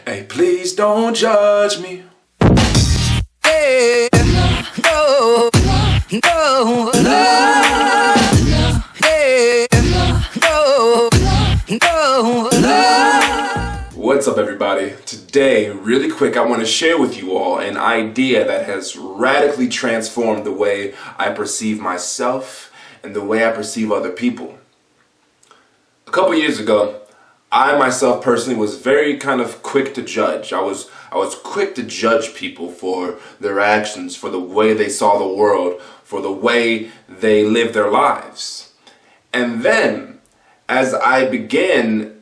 Hey, please don't judge me. Hey, no, no, no, hey, no, no. What's up, everybody? Today, really quick, I want to share with you all an idea that has radically transformed the way I perceive myself and the way I perceive other people. A couple years ago, I myself personally was very kind of quick to judge. I was quick to judge people for their actions, for the way they saw the world, for the way they lived their lives. And then, as I began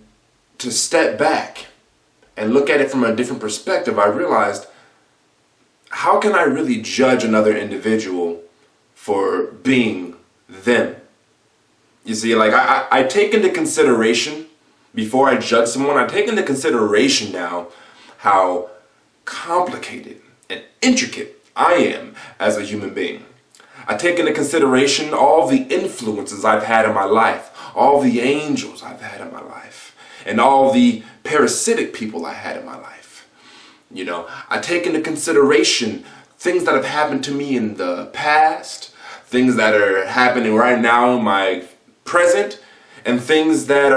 to step back and look at it from a different perspective, I realized, how can I really judge another individual for being them? You see, like I take into consideration, before I judge someone, I take into consideration now how complicated and intricate I am as a human being. I take into consideration all the influences I've had in my life, all the angels I've had in my life, and all the parasitic people I had in my life. You know, I take into consideration things that have happened to me in the past, things that are happening right now in my present, and things that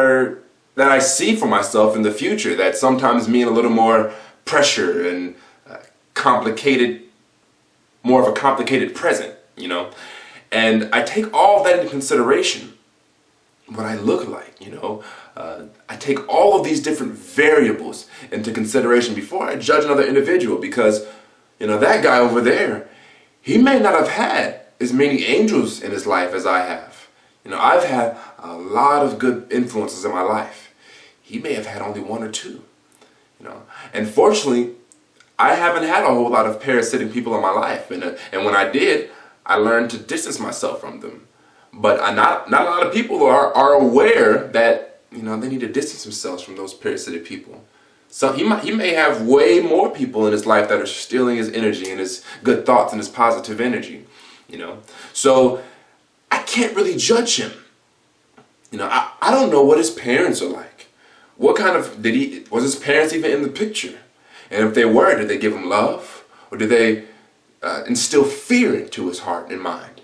I see for myself in the future that sometimes mean a little more pressure and complicated, more of a complicated present, you know. And I take all that into consideration, what I look like, you know. I take all of these different variables into consideration before I judge another individual, because, you know, that guy over there, he may not have had as many angels in his life as I have. You know, I've had a lot of good influences in my life. He may have had only one or two, you know. And fortunately, I haven't had a whole lot of parasitic people in my life. And when I did, I learned to distance myself from them. But not a lot of people are aware that, you know, they need to distance themselves from those parasitic people. So he may have way more people in his life that are stealing his energy and his good thoughts and his positive energy, you know. So I can't really judge him. You know, I don't know what his parents are like. What kind of, was his parents even in the picture? And if they were, did they give him love? Or did they instill fear into his heart and mind?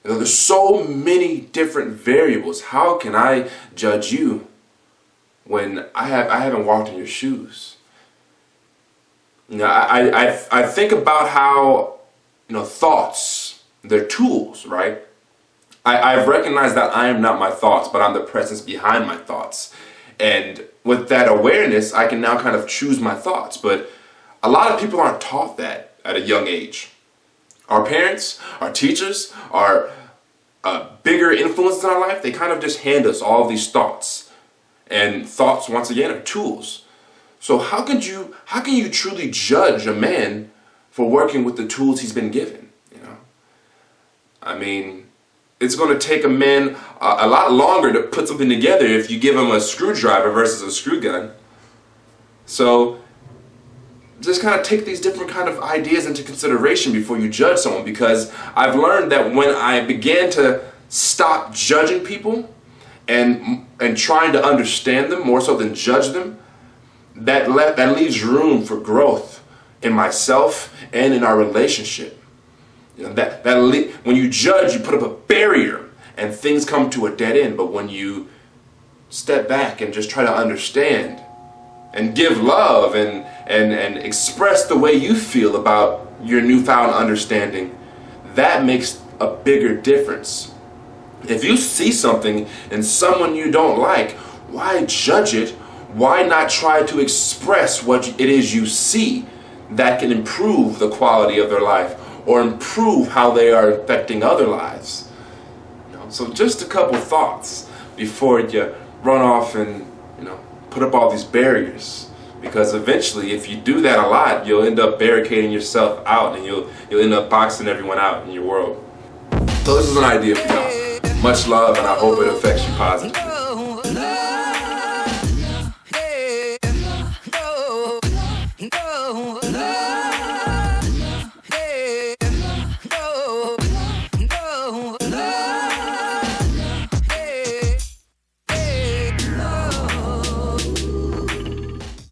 You know, there's so many different variables. How can I judge you when I haven't walked in your shoes? You know, I think about how, you know, thoughts, they're tools, right? I've recognized that I am not my thoughts, but I'm the presence behind my thoughts. And with that awareness, I can now kind of choose my thoughts. But a lot of people aren't taught that at a young age. Our parents, our teachers, our bigger influences in our life, they kind of just hand us all these thoughts. And thoughts, once again, are tools. So how can you truly judge a man for working with the tools he's been given? You know, I mean, it's going to take a man a lot longer to put something together if you give him a screwdriver versus a screw gun. So just kind of take these different kind of ideas into consideration before you judge someone, because I've learned that when I began to stop judging people and trying to understand them more so than judge them, that leaves room for growth in myself and in our relationship. You know, when you judge, you put up a barrier and things come to a dead end. But when you step back and just try to understand and give love and express the way you feel about your newfound understanding, that makes a bigger difference. If you see something in someone you don't like, why judge it? Why not try to express what it is you see that can improve the quality of their life, or improve how they are affecting other lives? You know, so just a couple thoughts before you run off and, you know, put up all these barriers. Because eventually, if you do that a lot, you'll end up barricading yourself out, and you'll end up boxing everyone out in your world. So this is an idea for y'all. Much love, and I hope it affects you positively.